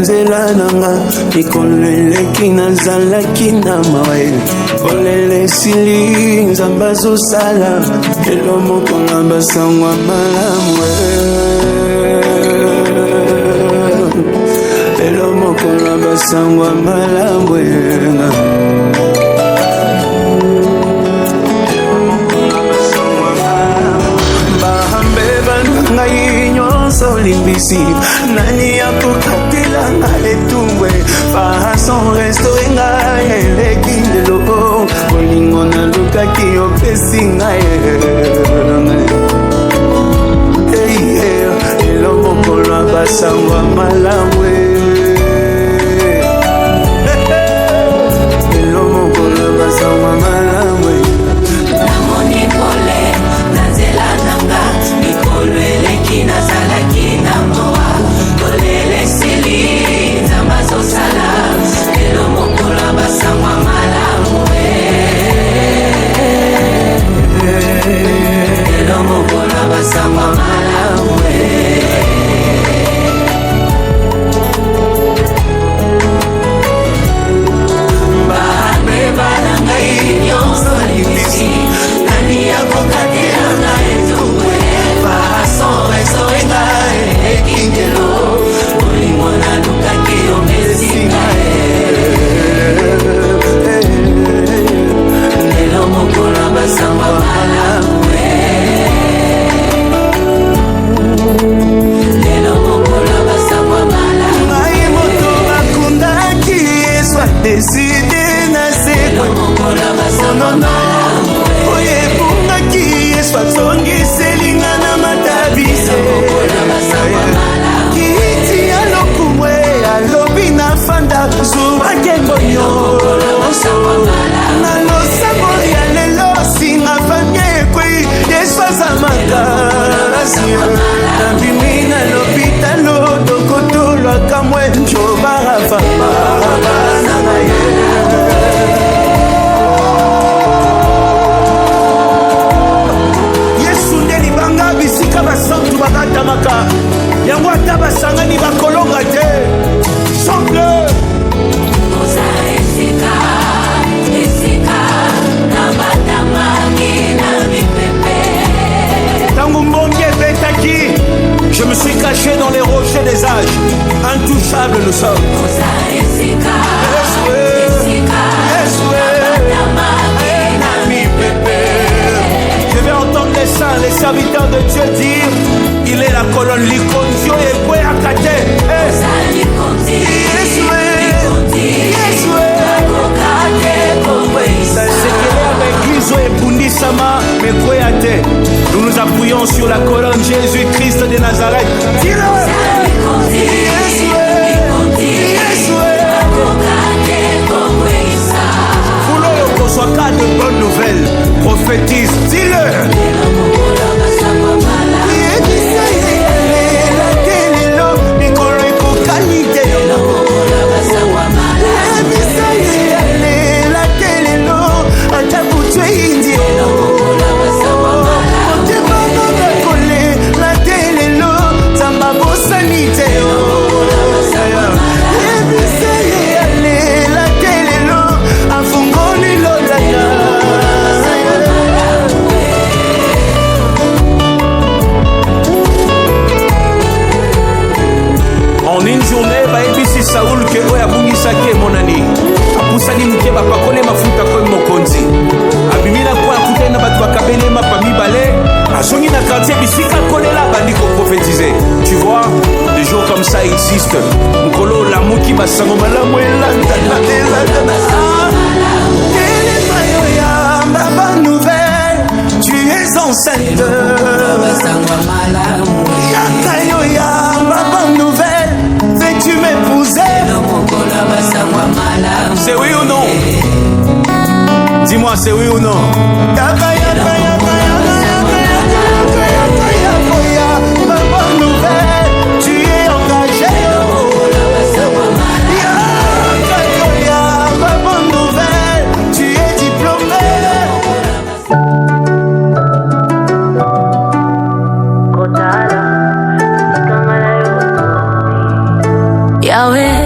nzela nanga mikoleleki nazalaki na mawe kolele sili nzamba zosala elo moko na basangwa malamu elo moko na basangwa malamu Limbisi nani akukatila ngaletumbwe fahason restore ngai eleki lelo bolingo na lukaki opesi ngai elo mokolo basangwa malamu elo mokolo basangwa malamu namoni pole nazela nanga mikolo eleki nazalaki namoa kolele sili nzamba zosala elo mokolo basangwa malamu elo mokolo basangwa malamu babe banangai nyonso limisi nani akokatela ngai etumbwe fahason resoe ngai ekingelo bolingo nalukaki opesi ngai lelo mokolo basangwa malamu lelo mokolo basangwa malamu ngai moto bakundaki yesu adeside na seko mokolo basangwa malamu oyebungaki yesu atongiselinga na matabise kiti ya lokumwe alobi na fanda zubakengonyo na losango ya lelo singa fami ekwei yesu aza makasi na bimi na lopitalo dokotolwaka mwe njobarafama na ye bisika basantu bakatamaka yango ata basangani bakolonga te semble oza esika na batamaki na mipepe ntango mbongi ebetaki je me suis caché dans les rochers des âges intouchable nous sommes oza esika je vais entendre les saints, les serviteurs de Dieu dire il est la colonne likondio et kwe akate nous nous appuyons sur la colonne Jésus-Christ de Nazareth. Dis-le. Soit cas de bonnes nouvelles, prophétise, dis-le. Saoul ke oyo abungisaki emonani apusani moke bapakole mafuta koye mokonzi abimi na kwa akutani na bato bakabelema pa mibale azongi na quartier bisika kolela bandi koprophétiser. Tu vois, des jours comme ça existent. mokolo olamuki basango malamu elandana bonne nouvelle, tu es enceinte. Yakayoya, ma bonne nouvelle, veux-tu m'épouser? C'est oui ou non? Dis-moi, c'est oui ou non? Ma bonne nouvelle, tu es engagé. Yakayoya, ma bonne nouvelle, tu es diplômé. Yahweh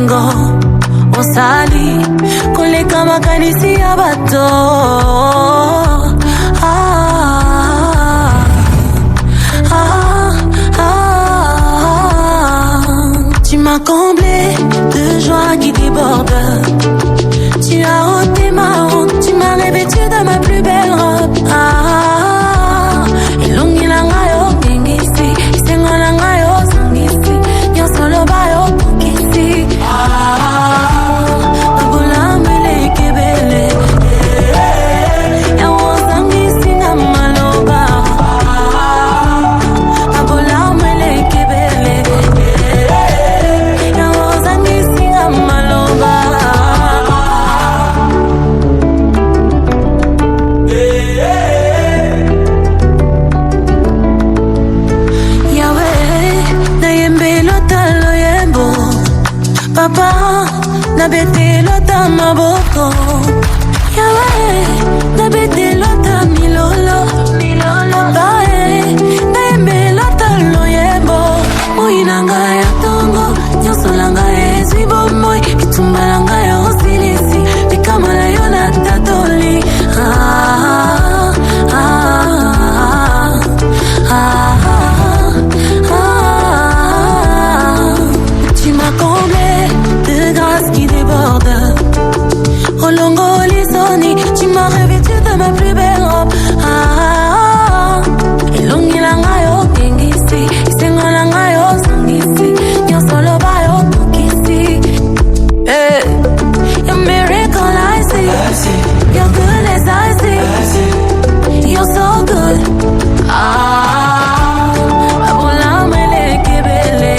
esengo osali koleka makanisi ya bato. Tu m'as comblé de joie qui déborde. Tu as ôté ma honte, tu m'as revêtu de ma plus belle robe. Ilungi langa yo ngengisi, isengo langa yo sangisi, nyosolo ba yo pukisi. Abula mele kebele, ya wosangisi na maloba. Abula mele kebele, ya wosangisi na maloba. Papa, na bete lota maboko. Yahweh, na bete lota milolo. Bae, na yembe lota loyebo. Moinanga ya tongo, nyoso langa ezwi bomoi. Kitumba langa ya osilisi, bikamala yo na tatoli. Tu m'as comblé de grâce qui déborde. Olongo lisoni, tu m'as revêtu de ma plus belle robe. Elongi langa yo kengisi, isengo langa yo sangisi, nyosolo ba yo pukisi. Hey, your miracle I see, your goodness I see, you're so good. Abula mele kebele.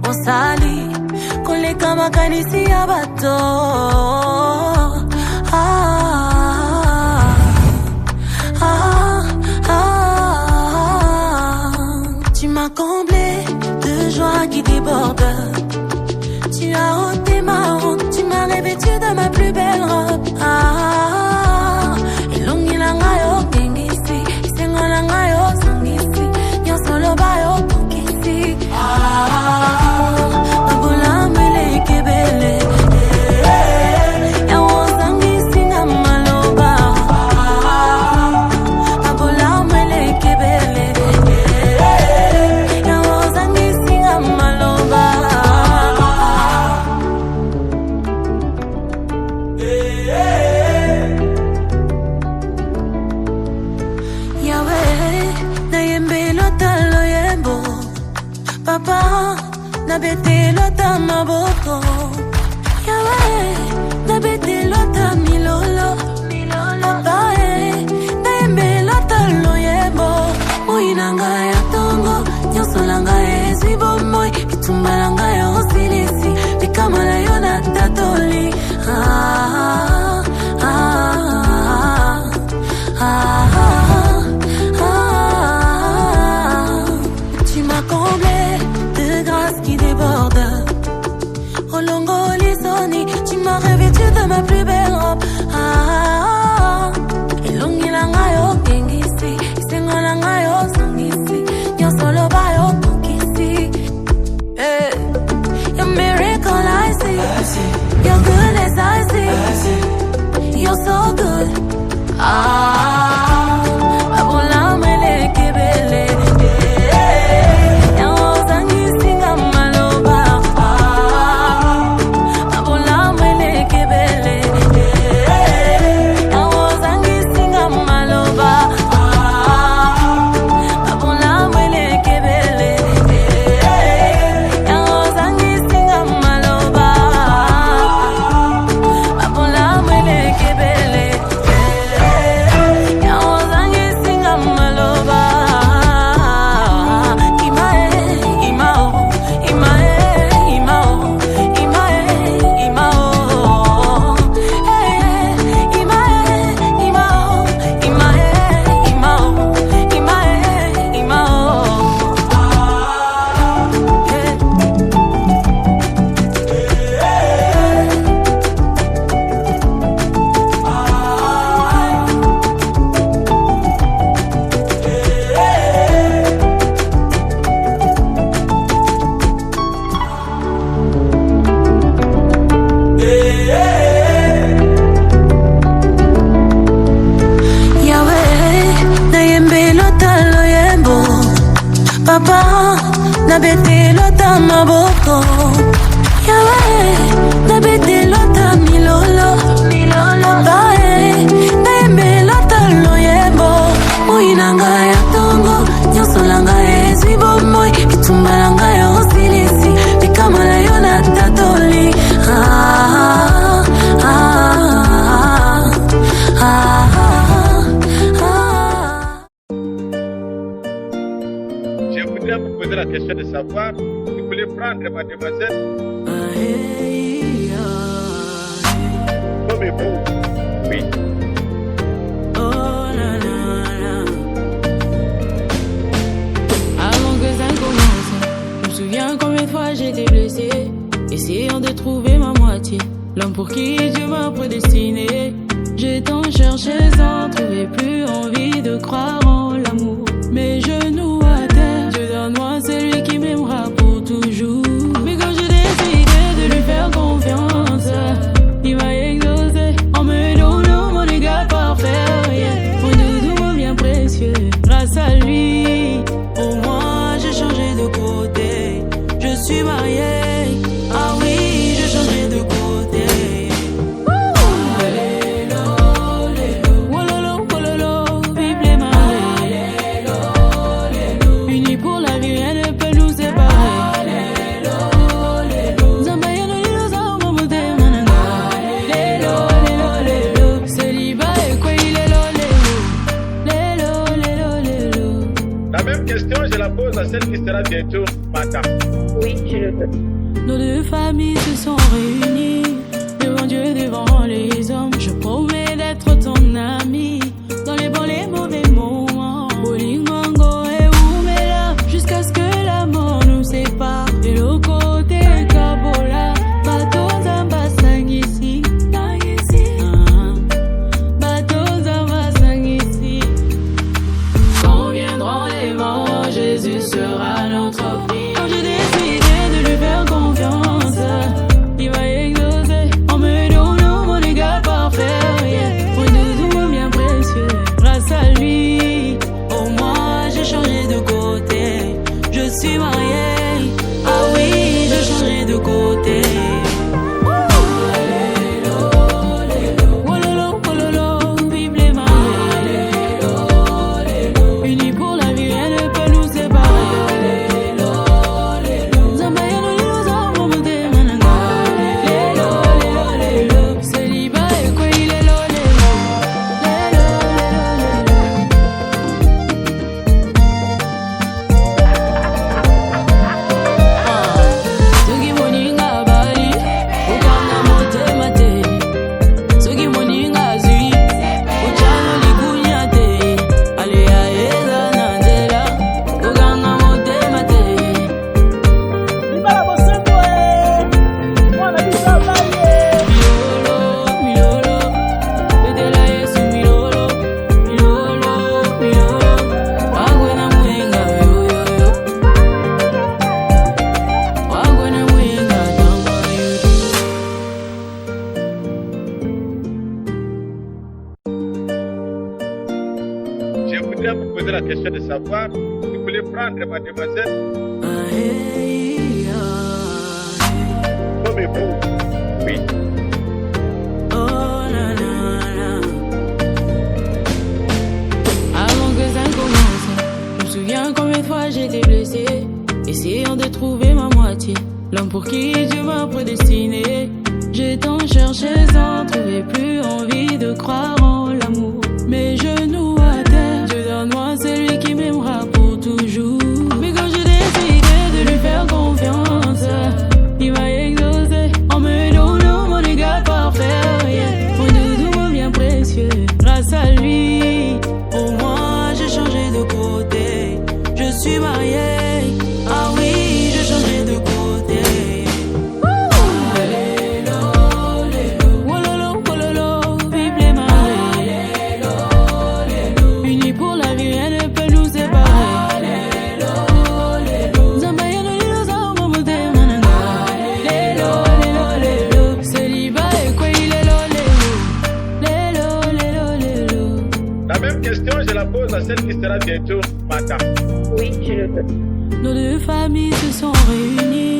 Osali koleka makanisi ya bato. Tu m'as comblé de joie qui déborde. Tu as ôté ma honte, tu m'as revêtu de ma plus belle robe. Ilungi langa yo kengisi, isengo langa yo sangisi, nyosolo ba yo pukisi. Abula mele kebele, ya wosangisi na maloba. Abula mele kebele, ya wosangisi na maloba. Yahweh, na yembe lota loyembo. Papa, na bete lota maboko. Yahweh, na bete lota milolo. Bae, na yembe lota loyembo. Moinanga ya tongo, nyoso langa ezwi bomoi. Kitumba langa ya osilisi, bikamala yo na tatoli. Tu m'as comblé de grâce qui déborde. Olongo lisoni, tu m'as revêtu de ma plus belle robe. na bete lota maboko. Yawe, na bete lota milolo. Bae, na embe lota loyebo. Moinanga ya tongo, nyosolanga ezwi bomoi. Bitumbalanga ya osilisi, bikamala yo na tatoli. Je voudrais vous poser la question de savoir si vous voulez prendre mademoiselle comme vous. Oui. Avant que ça commence, je me souviens combien de fois j'étais blessée, essayant de trouver ma moitié, l'homme pour qui Dieu m'a prédestiné. J'ai tant cherché sans trouver, plus envie de croire en l'amour. Mes genoux à terre, Dieu donne-moi celui qui m'aimera pour toujours. Mais quand j'ai décidé de lui faire confiance, il m'a exaucé en me donnant mon égal parfait, yeah. Mon doudou bien précieux, grâce à lui, au moins j'ai changé de côté. Je suis mariée, ah oui, j'ai changé de côté. Je la pose à celle qui sera bientôt madame. Oui, je le veux. Nos deux familles se sont réunies devant Dieu, devant les hommes. Je promets d'être ton ami dans les bons, les mauvais moments. Bolingo et Oumela, jusqu'à ce que la mort nous sépare. De l'autre côté, Kabola, bateau Zambasang ici. Bateau Zambasang ici. Quand viendront les morts, Jésus sera notre prix. Quand j'ai décidé de lui faire confiance, il m'a exaucé en me donnant mon égal parfait, yeah. Mon doudou bien précieux, grâce à lui, au moins j'ai changé de côté. Je suis mariée, ah oui, j'ai changé de côté. Je voudrais vous poser la question de savoir si vous voulez prendre mademoiselle comme vous. Oui. Avant que ça commence, je me souviens combien de fois j'étais blessée, essayant de trouver ma moitié, l'homme pour qui Dieu m'a prédestiné. J'ai tant cherché sans trouver, plus envie de croire en l'amour. Mes genoux à terre, Dieu donne-moi celui qui m'aimera pour toujours. Mais quand j'ai décidé de lui faire confiance, il m'a exaucé en me donnant mon égal parfait, yeah. Mon doudou bien précieux, grâce à lui, au moins j'ai changé de côté. Je suis mariée, ah oui, j'ai changé de côté. La même question, je la pose à celle qui sera bientôt madame. Oui, je le veux. nos deux familles se sont réunies.